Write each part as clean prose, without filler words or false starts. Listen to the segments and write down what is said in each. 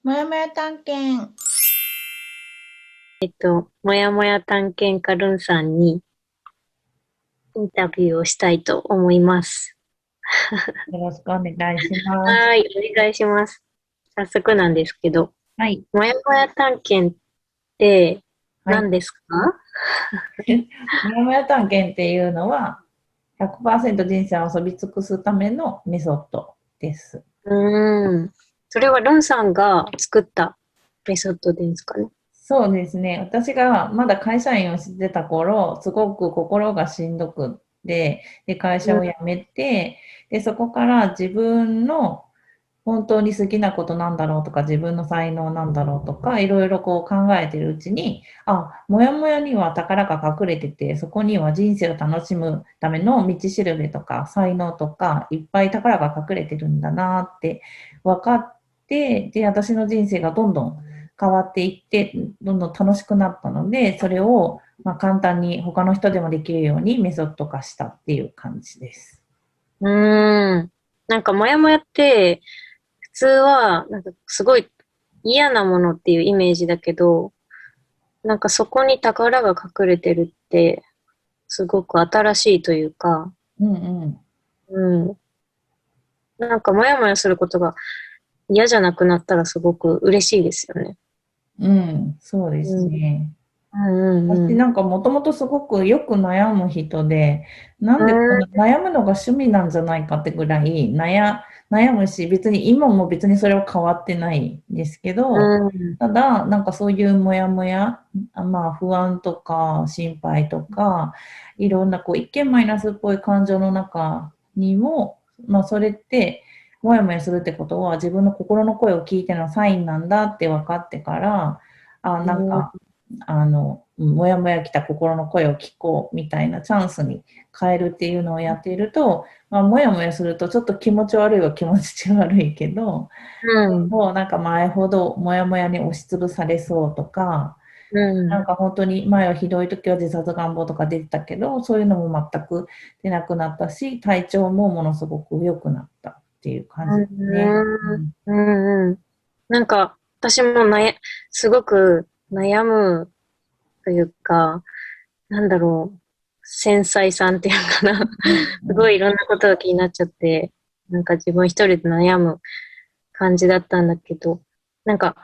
もやもや探検。もやもや探検家ルンさんにインタビューをしたいと思います。よろしくお願いします。はい、お願いします。早速なんですけど、はい。もやもや探検ってはい。何ですか？もやもや探検っていうのは、100%人生を遊び尽くすためのメソッドです。それはルンさんが作ったメソッドですかね。そうですね。私がまだ会社員をしてた頃、すごく心がしんどくって、で、会社うん、を辞めて、で、そこから自分の本当に好きなことなんだろうとか、自分の才能なんだろうとか、いろいろこう考えてるうちに、あ、もやもやには宝が隠れてて、そこには人生を楽しむための道しるべとか、才能とか、いっぱい宝が隠れてるんだなって分かって、で、私の人生がどんどん変わっていって、どんどん楽しくなったので、それをまあ簡単に他の人でもできるようにメソッド化したっていう感じです。なんかもやもやって普通はなんかすごい嫌なものっていうイメージだけど、なんかそこに宝が隠れてるってすごく新しいというか、うんうん。うん。なんか、もやもやすることが嫌じゃなくなったらすごく嬉しいですよね。うん、そうでうん。すね。うんうん私なんかもともとすごくよく悩む人で、なうんでこんん。な悩むのが趣味なんじゃないかってぐらい悩むし、別に今も別にそれは変わってないんですけど、うん。ただなんかそういうモヤモヤ、まあ不安とか心配とか、いろんなこう一見マイナスっぽい感情の中にも、まあそれってモヤモヤするってことは自分の心の声を聞いてのサインなんだって分かってから、うん。なんかもやもや来た心の声を聞こうみたいなチャンスに変えるっていうのをやっていると、まあ、もやもやするとちょっと気持ち悪いは気持ち悪いけど、うん。もうなんか前ほどもやもやに押しつぶされそうとか、うん。なんか本当に前はひどい時は自殺願望とか出てたけど、そういうのも全く出なくなったし、体調もものすごく良くなったっていう感じですね。うん。うん。なんか、私もすごく悩むというか、なんだろう、繊細さんっていうかな。うんすうんごいいろんなことが気になっちゃって、なんか自分一人で悩む感じだったんだけど、なんか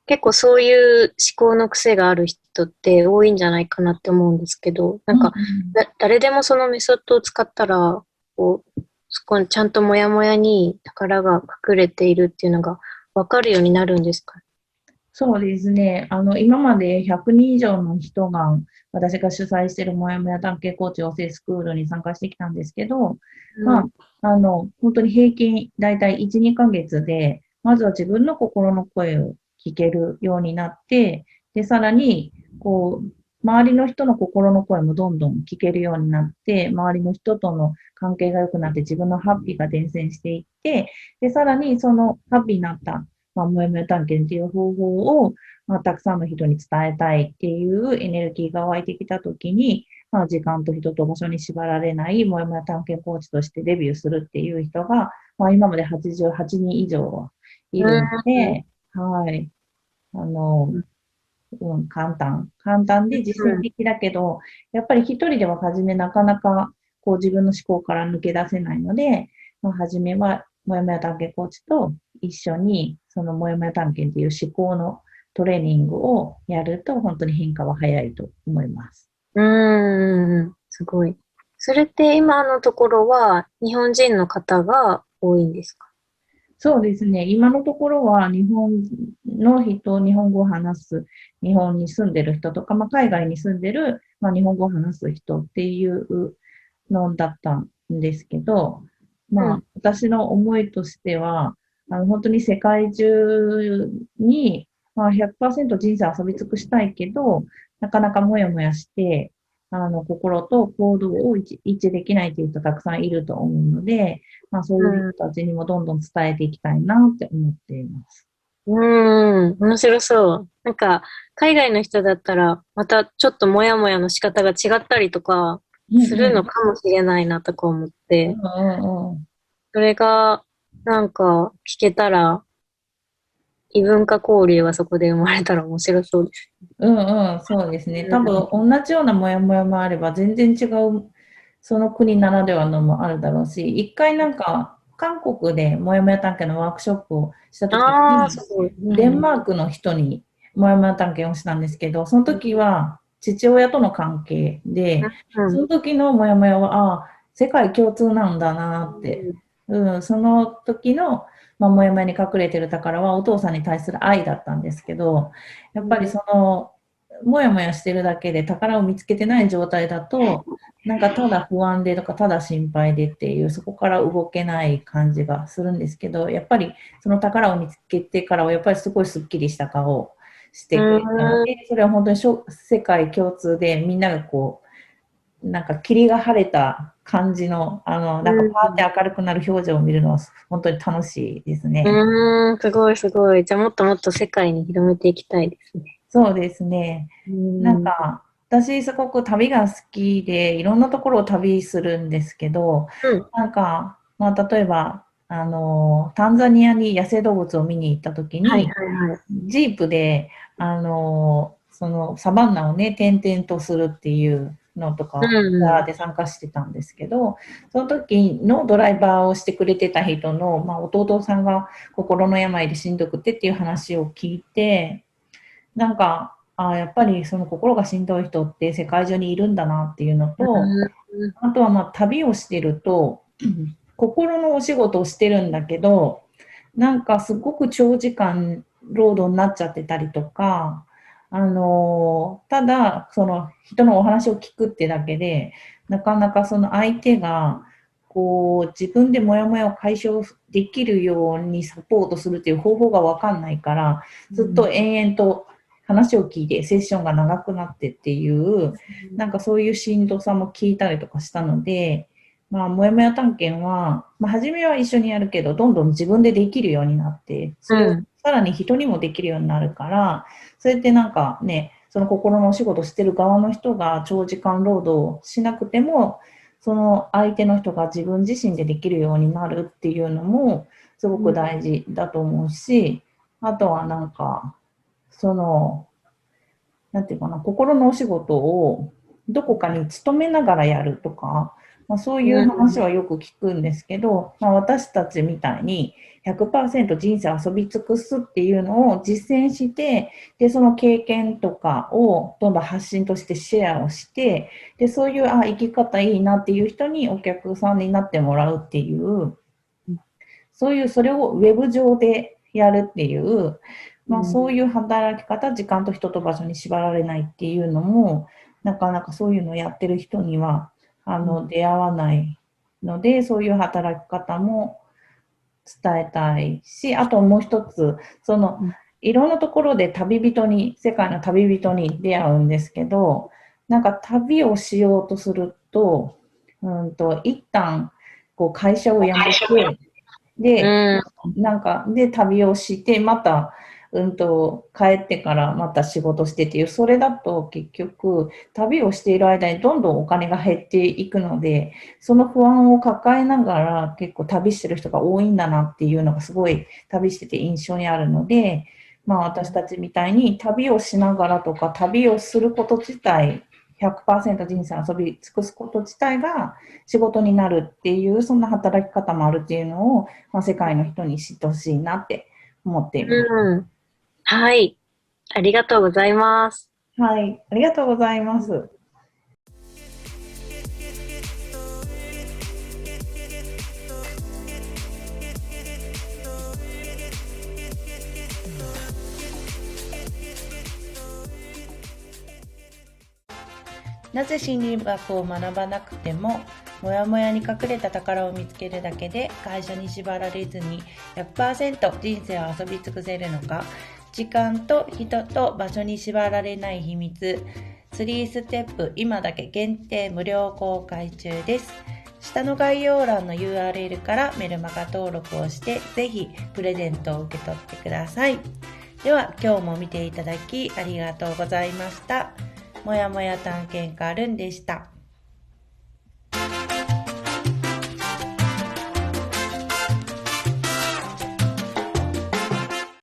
結構そういう思考の癖がある人って多いんじゃないかなって思うんですけど、なうんうんか、ん。誰でもそのメソッドを使ったら、こう、そこにちゃんとモヤモヤに宝が隠れているっていうのがわかるようになるんですか？そうですね。今まで100人以上の人が、私が主催しているもやもや探検コーチ養成スクールに参加してきたんですけど、まうん。本当に平均、だいたい1、2ヶ月で、まずは自分の心の声を聞けるようになって、で、さらに、こう、周りの人の心の声もどんどん聞けるようになって、周りの人との関係が良くなって、自分のハッピーが伝染していって、で、さらにそのハッピーになったまあ、もやもや探検っていう方法を、まあ、たくさんの人に伝えたいっていうエネルギーが湧いてきたときに、まあ、時間と人と場所に縛られないもやもや探検コーチとしてデビューするっていう人が、まあ、今まで88人以上はいるので、はい。あの、うん。簡単で実践的だけど、やっぱり一人では初めなかなかこう自分の思考から抜け出せないので、まあ、初めはもやもや探検コーチと一緒にそのもやもや探検っていう思考のトレーニングをやると本当に変化は早いと思います。すごい。それって今のところは日本人の方が多いんですか？そうですね。今のところは日本の人、日本語を話す、日本に住んでる人とか、まあ、海外に住んでる、まあ、日本語を話す人っていうのだったんですけど、まあ、うん。私の思いとしては、本当に世界中に、まあ、100%人生遊び尽くしたいけど、なかなかもやもやして、心と行動を一致できないという人たくさんいると思うので、まあ、そういううん。人たちにもどんどん伝えていきたいなって思っています。面白そう。なんか、海外の人だったら、またちょっとモヤモヤの仕方が違ったりとか、するのうんうん。かもしれないなとか思って、うんうんうん。それが、なんか、聞けたら、異文化交流はそこで生まれたら面白そうです。うんうん、そうですね。多分う同じようなモヤモヤもあれば全然違うその国ならではのもあるだろうし、一回なんか韓国でモヤモヤ探検のワークショップをしたん。時ああ、に、すごい。うデンん。マークの人にモヤモヤ探検をしたんですけど、その時は父親との関係で、うん。その時のモヤモヤは、ああ、世界共通なんだなって、うん、その時の、まあ、モヤモヤに隠れてる宝はお父さんに対する愛だったんですけど、やっぱりその、もやもやしてるだけで宝を見つけてない状態だと、なんかただ不安でとか、ただ心配でっていう、そこから動けない感じがするんですけど、やっぱりその宝を見つけてからは、やっぱりすごいスッキリした顔をしてくれたので、それは本当に世界共通で、みんながこう、なんか霧が晴れた感じの、なんかパーって明るくなる表情を見るのは本当に楽しいですね。すごいすごい。じゃあもっともっと世界に広めていきたいですね。そうですね。うなんん。か、私すごく旅が好きで、いろんなところを旅するんですけど、うん。なんか、まあ、例えば、タンザニアに野生動物を見に行った時はいに、はいはい。ジープで、そのサバンナをね、転々とするっていうのとうか、ツアーんで参加してたんですけど、その時のドライバーをしてくれてた人の、まあ、弟さんが心の病でしんどくてっていう話を聞いて、なんか、やっぱりその心がしんどい人って世界中にいるんだなっていうのうと、ん。あとはまあ旅をしてると、心のお仕事をしてるんだけど、なんかすごく長時間労働になっちゃってたりとか、ただ、その人のお話を聞くってだけで、なかなかその相手が、こう、自分でモヤモヤを解消できるようにサポートするっていう方法がわかんないから、ずっと延々と話を聞いてセッションが長くなってっていう、なんかそういうしんどさも聞いたりとかしたので、まあ、もやもや探検は、まあ、初めは一緒にやるけど、どんどん自分でできるようになって、それをうん。さらに人にもできるようになるから、それってなんかね、その心のお仕事してる側の人が長時間労働しなくても、その相手の人が自分自身でできるようになるっていうのも、すごく大事だと思うし、あとはなんか、その、なんていうかな、心のお仕事をどこかに勤めながらやるとか、まあ、そういううん。話はよく聞くんですけど、まあ、私たちみたいに100%人生遊び尽くすっていうのを実践して、で、その経験とかをどんどん発信としてシェアをして、で、そういう、生き方いいなっていう人にお客さんになってもらうっていう、そういう、それをウェブ上でやるっていう、まあ、そういう働き方、時間と人と場所に縛られないっていうのも、なかなかそういうのをやってる人には、出会わないので、そういう働き方も伝えたいし、あともう一つ、その、いろんなところで旅人に、世界の旅人に出会うんですけど、なんか旅をしようとすると、一旦、こう会社を辞めて、で、うん。なんか、で、旅をして、また、帰ってからまた仕事してっていう、それだと結局、旅をしている間にどんどんお金が減っていくので、その不安を抱えながら結構旅してる人が多いんだなっていうのがすごい旅してて印象にあるので、まあ私たちみたいに旅をしながらとか、旅をすること自体、100%人生遊び尽くすこと自体が仕事になるっていう、そんな働き方もあるっていうのを、まあ、世界の人に知ってほしいなって思っています。うん。はい。ありがとうございます。はい、ありがとうございます。なぜ心理学を学ばなくても、もやもやに隠れた宝を見つけるだけで会社に縛られずに100%人生を遊び尽くせるのか、時間と人と場所に縛られない秘密、3ステップ今だけ限定無料公開中です。下の概要欄の URL からメルマガ登録をして、ぜひプレゼントを受け取ってください。では今日も見ていただきありがとうございました。もやもや探検家ルンでした。